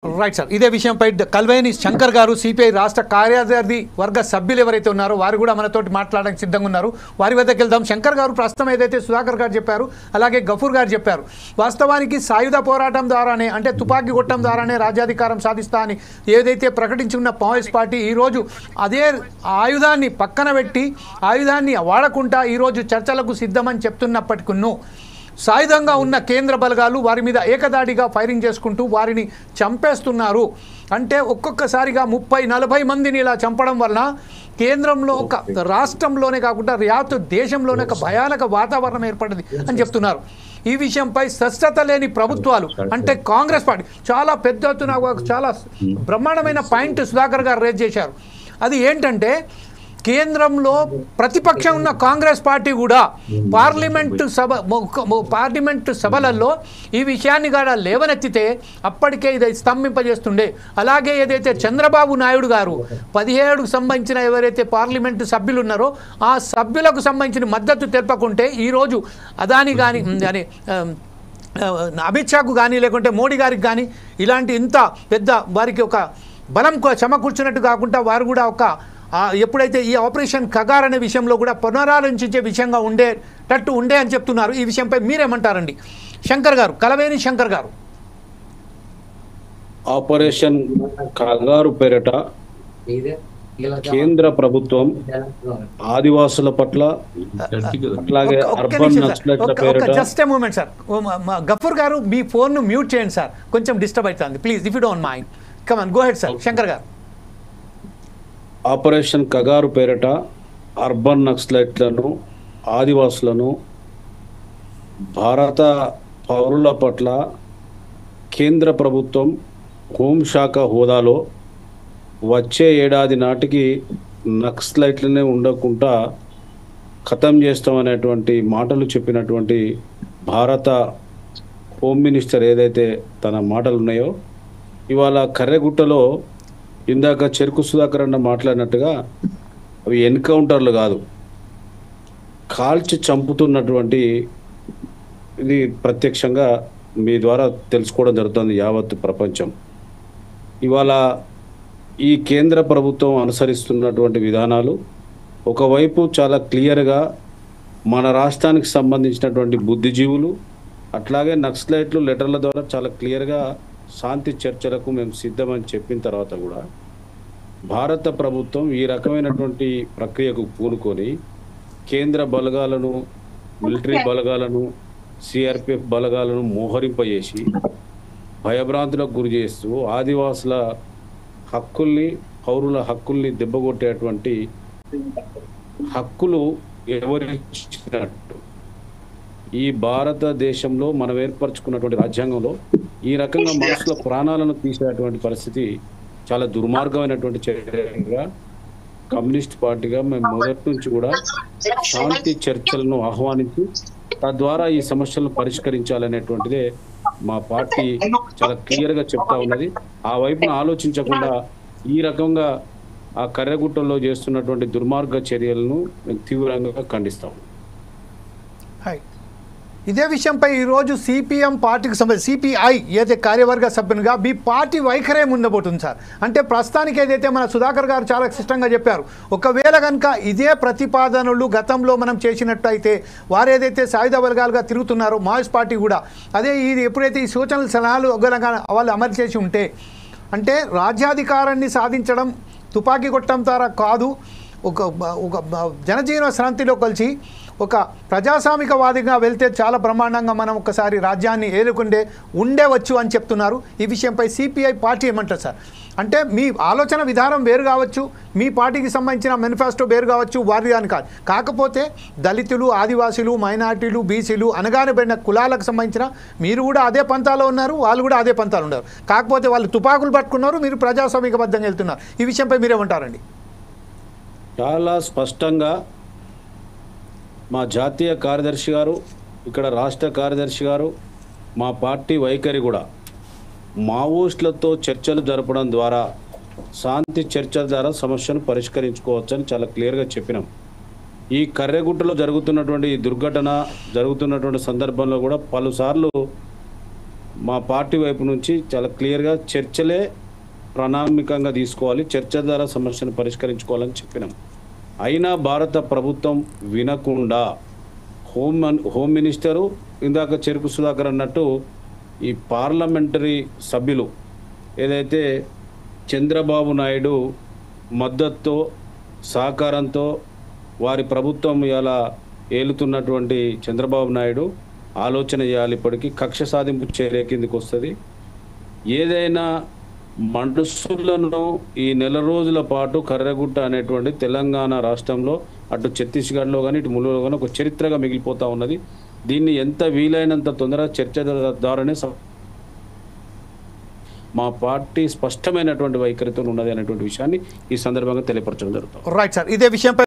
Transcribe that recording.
Right sir. ఇదే విషయంపై కల్వేని శంకర్ గారు సిపిఐ రాష్ట్ర కార్యదర్శి వర్గ సభ్యులు ఎవరైతే ఉన్నారో వారు కూడా మనతోటి మాట్లాడడానికి సిద్ధంగా ఉన్నారు. వారి వద్దకు వెళ్దాం. శంకర్ గారు ప్రస్తుతం ఏదైతే సుధాకర్ గారు చెప్పారు, అలాగే గఫూర్ గారు చెప్పారు, వాస్తవానికి సాయుధ పోరాటం ద్వారానే, అంటే తుపాకీ కొట్టడం ద్వారానే రాజ్యాధికారం సాధిస్తా అని ఏదైతే ప్రకటించుకున్న మావోయిస్ట్ పార్టీ ఈరోజు అదే ఆయుధాన్ని పక్కన పెట్టి ఆయుధాన్ని వాడకుండా ఈరోజు చర్చలకు సిద్ధమని చెప్తున్నప్పటికీ సాయుధంగా ఉన్న కేంద్ర బలగాలు వారి మీద ఏకదాడిగా ఫైరింగ్ చేసుకుంటూ వారిని చంపేస్తున్నారు. అంటే ఒక్కొక్కసారిగా 30-40 మందిని ఇలా చంపడం వలన కేంద్రంలో ఒక రాష్ట్రంలోనే కాకుండా యావత్ దేశంలోనే ఒక భయానక వాతావరణం ఏర్పడింది అని చెప్తున్నారు. ఈ విషయంపై స్పష్టత లేని ప్రభుత్వాలు, అంటే కాంగ్రెస్ పార్టీ చాలా పెద్ద ఎత్తున చాలా బ్రహ్మాండమైన పాయింట్ సుధాకర్ గారు రేజ్ చేశారు. అది ఏంటంటే కేంద్రంలో ప్రతిపక్షం ఉన్న కాంగ్రెస్ పార్టీ కూడా పార్లమెంటు సభలలో ఈ విషయాన్ని కూడా లేవనెత్తితే అప్పటికే ఇది స్తంభింపజేస్తుండే. అలాగే ఏదైతే చంద్రబాబు నాయుడు గారు 17కు సంబంధించిన ఎవరైతే పార్లమెంటు సభ్యులు ఉన్నారో ఆ సభ్యులకు సంబంధించిన మద్దతు తెలపకుంటే ఈరోజు అదాని కానీ అని అమిత్ షాకు కానీ లేకుంటే మోడీ గారికి కానీ ఇలాంటి ఇంత పెద్ద వారికి ఒక బలం సమకూర్చున్నట్టు కాకుండా వారు కూడా ఒక ఎప్పుడైతే ఈ ఆపరేషన్ కగార్ అనే విషయంలో కూడా పునరాలోచించే విషయంగా ఉండేటట్టు ఉండే అని చెప్తున్నారు. ఈ విషయంపై మీరేమంటారండి శంకర్ గారు, కలవేని శంకర్ గారు? ఆపరేషన్ కగారు పేరిట కేంద్ర ప్రభుత్వం ఆదివాసుల పట్ల అట్లాగే అర్బన్ నక్సలైట్ల పేరిట just a moment sir. Gafoor గారు మీ ఫోన్ను మ్యూట్ చేయండి సార్, కొంచెం డిస్టర్బ్ అవుతుంది please, if you don't mind. Come on, go ahead sir. Shankar గారు, ఆపరేషన్ కగారు పేరిట అర్బన్ నక్సలైట్లను, ఆదివాసులను, భారత పౌరుల పట్ల కేంద్ర ప్రభుత్వం హోంశాఖ హోదాలో వచ్చే ఏడాది నాటికి నక్సలైట్లనే ఉండకుండా ఖతం చేస్తామనేటువంటి మాటలు చెప్పినటువంటి భారత హోమ్ మినిస్టర్ ఏదైతే తన మాటలు ఉన్నాయో, ఇవాళ కర్రెగుట్టలో ఇందాక చెరుకు సుధాకర్ అన్న మాట్లాడినట్టుగా అవి ఎన్కౌంటర్లు కాదు, కాల్చి చంపుతున్నటువంటి ఇది ప్రత్యక్షంగా మీ ద్వారా తెలుసుకోవడం జరుగుతుంది యావత్ ప్రపంచం. ఇవాళ ఈ కేంద్ర ప్రభుత్వం అనుసరిస్తున్నటువంటి విధానాలు ఒకవైపు చాలా క్లియర్గా మన రాష్ట్రానికి సంబంధించినటువంటి బుద్ధిజీవులు అట్లాగే నక్సలైట్లు లెటర్ల ద్వారా చాలా క్లియర్గా శాంతి చర్చలకు మేము సిద్ధమని చెప్పిన తర్వాత కూడా భారత ప్రభుత్వం ఈ రకమైనటువంటి ప్రక్రియకు పూనుకొని కేంద్ర బలగాలను, మిలిటరీ బలగాలను, సిఆర్పిఎఫ్ బలగాలను మోహరింపజేసి భయభ్రాంతులకు గురి చేస్తూ ఆదివాసుల హక్కుల్ని, పౌరుల హక్కుల్ని దెబ్బకొట్టేటువంటి హక్కులు ఎవరిచ్చినట్టు ఈ భారతదేశంలో మనం ఏర్పరచుకున్నటువంటి రాజ్యాంగంలో ఈ రకంగా మనుషుల ప్రాణాలను తీసేటువంటి పరిస్థితి చాలా దుర్మార్గమైనటువంటి చర్యగా కమ్యూనిస్ట్ పార్టీగా మేము మొదటి నుంచి కూడా శాంతి చర్చలను ఆహ్వానించి తద్వారా ఈ సమస్యలను పరిష్కరించాలనేటువంటిదే మా పార్టీ చాలా క్లియర్గా చెప్తా ఉన్నది. ఆ వైపున ఆలోచించకుండా ఈ రకంగా ఆ కర్రెగుట్టల్లో చేస్తున్నటువంటి దుర్మార్గ చర్యలను మేము తీవ్రంగా ఖండిస్తాం. ఇదే విషయంపై ఈరోజు సిపిఎం పార్టీకి సంబంధించి సిపిఐ ఏదైతే కార్యవర్గ సభ్యునిగా మీ పార్టీ వైఖరే ఉండబోతుంది సార్. అంటే ప్రస్తుతానికి ఏదైతే మన సుధాకర్ గారు చాలా స్పష్టంగా చెప్పారు, ఒకవేళ కనుక ఇదే ప్రతిపాదనలు గతంలో మనం చేసినట్టయితే వారు ఏదైతే సాయుధ వర్గాలుగా తిరుగుతున్నారో మావోయిస్ట్ పార్టీ కూడా అదే ఇది ఎప్పుడైతే ఈ సూచనలు సలహాలు వాళ్ళు అమలు చేసి ఉంటే, అంటే రాజ్యాధికారాన్ని సాధించడం తుపాకీ కొట్టడం ద్వారా కాదు, ఒక జనజీవన శాంతిలో కలిసి ఒక ప్రజాస్వామికవాదిగా వెళ్తే చాలా బ్రహ్మాండంగా మనం ఒకసారి రాజ్యాన్ని ఉండేవచ్చు అని చెప్తున్నారు. ఈ విషయంపై సిపిఐ పార్టీ ఏమంటారు సార్? అంటే మీ ఆలోచన విధానం వేరు కావచ్చు, మీ పార్టీకి సంబంధించిన మేనిఫెస్టో వేరు కావచ్చు, వారి అని కాదు, కాకపోతే దళితులు, ఆదివాసీలు, మైనార్టీలు, బీసీలు అనగానబడిన కులాలకు సంబంధించిన మీరు కూడా అదే పంతాలో ఉన్నారు, వాళ్ళు కూడా అదే పంతాలు ఉన్నారు. కాకపోతే వాళ్ళు తుపాకులు పట్టుకున్నారు, మీరు ప్రజాస్వామికబద్ధంగా వెళ్తున్నారు. ఈ విషయంపై మీరేమంటారండి? చాలా స్పష్టంగా మా జాతీయ కార్యదర్శి గారు, ఇక్కడ రాష్ట్ర కార్యదర్శి గారు, మా పార్టీ వైఖరి కూడా మావోయిస్టులతో చర్చలు జరపడం ద్వారా శాంతి చర్చల ద్వారా సమస్యను పరిష్కరించుకోవచ్చని చాలా క్లియర్గా చెప్పినాం. ఈ కర్రెగుట్టలో జరుగుతున్నటువంటి దుర్ఘటన జరుగుతున్నటువంటి సందర్భంలో కూడా పలుసార్లు మా పార్టీ వైపు నుంచి చాలా క్లియర్గా చర్చలే ప్రణాళికంగా తీసుకోవాలి, చర్చ ద్వారా సమస్యను పరిష్కరించుకోవాలని చెప్పినాం. అయినా భారత ప్రభుత్వం వినకుండా హోమ్ మినిస్టరు ఇందాక చెరుకు సుధాకర్ అన్నట్టు ఈ పార్లమెంటరీ సభ్యులు ఏదైతే చంద్రబాబు నాయుడు మద్దతుతో సహకారంతో వారి ప్రభుత్వం ఇలా ఏలుతున్నటువంటి చంద్రబాబు నాయుడు ఆలోచన చేయాలి. ఇప్పటికీ కక్ష సాధింపు చర్య కిందకి వస్తుంది. ఏదైనా మనసులను ఈ నెల రోజుల పాటు కర్రగుట్ట అనేటువంటి తెలంగాణ రాష్ట్రంలో అటు ఛత్తీస్గఢ్లో కానీ ఇటు ములుగులో కానీ ఒక చరిత్రగా మిగిలిపోతూ ఉన్నది. దీన్ని ఎంత వీలైనంత తొందరగా చర్చ ద్వారానే మా పార్టీ స్పష్టమైనటువంటి వైఖరితో ఉన్నది అనేటువంటి విషయాన్ని ఈ సందర్భంగా తెలియపరచడం జరుగుతుంది. రైట్ సార్, ఇదే విషయంపై